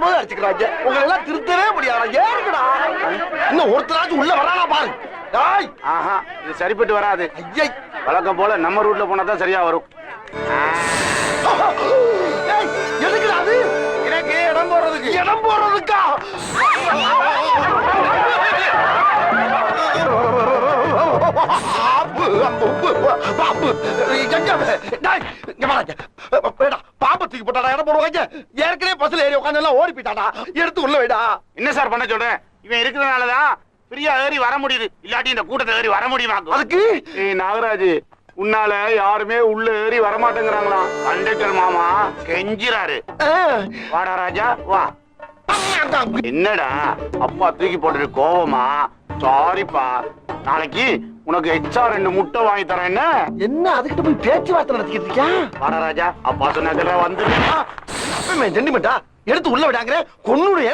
போது அடிச்சுக்கிறாங்க. உங்களை எல்லாம் திருத்தவே முடியாது. ஏறுங்கடா. இன்னும் ஒருத்தராச்சும் உள்ள வரானா பாரு. ஆஹா, இது சரிப்பட்டு வராது. ஐயை, வழக்கம் போல நம்ம ரூட்ல போனா தான் சரியா வரும். எதுக்குடா அது? எனக்கு இடம் போடுறதுக்கு. இடம் போடுறதுக்கா? பாம்பு தூக்கி போட்டாடா. இடம் போடுவாங்க. ஏற்கனவே பஸ்ல ஏறி உட்காந்து எல்லாம் ஓடி போயிட்டாடா. எடுத்து உள்ள வைடா. என்ன சார் பண்ண சொல்றேன்? இவன் இருக்கிறதுனாலதான் ஃப்ரீயா ஏறி வர முடியுது. இல்லாட்டி இந்த கூட்டத்தை ஏறி வர முடியுமா? அதுக்கு நாகராஜ், உன்னால யாருமே உள்ள ஏறி வரமாட்டேங்கிறாங்களாம். கண்டக்டர் மாமா கெஞ்சிராரு. வாடா ராஜா வா. என்னடா அப்பா தூக்கி போட்டு கோவமா? சாரிப்பா, நாளைக்கு உனக்கு எக்ஸ்ட்ரா 2 முட்டை வாங்கி தரேன். என்ன என்ன அதுக்கிட்ட போய் பேச்சுவார்த்தை நடத்திக்கிட்டு இருக்கியா? வாடா ராஜா, அப்பா சொன்ன வந்து ஜெண்டிமெண்டா எடுத்து உள்ள விடாங்க. கொன்னுடு.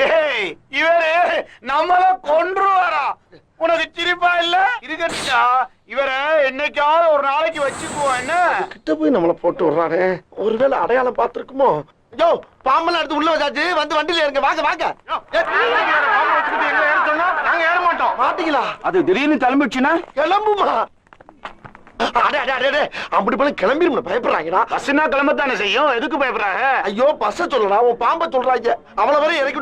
ஏய், இவரு நம்மள கொன்றுவாரா? உனக்கு சிரிப்பா இல்ல? இருக்கா? இவரை என்னைக்காவது ஒரு நாளைக்கு வச்சுக்குவோம். என்ன கிட்ட போய் நம்மள போட்டு விடுறானே. ஒருவேளை அடையாளம் பார்த்திருக்குமோ? யோ, பாம்பெல்லாம் எடுத்து உள்ள வச்சாச்சு. வந்து வண்டியில இருங்க. வாங்க வாங்க. நாங்க ஏற மாட்டோம். மாட்டீங்களா? அது திடீர்னு கிளம்பிடுச்சுன்னா கிளம்புமா? அப்படி போல கிளம்பிடும். பயப்படுறாங்கடா. பஸ்னா கிளம்பத்தானே செய்யும். எதுக்கு பயப்படுறாங்க? ஐயோ, பஸ்ஸ சொல்லடா. உன் பாம்ப சொல்றாங்க. அவ்வளவு வரை இறக்கி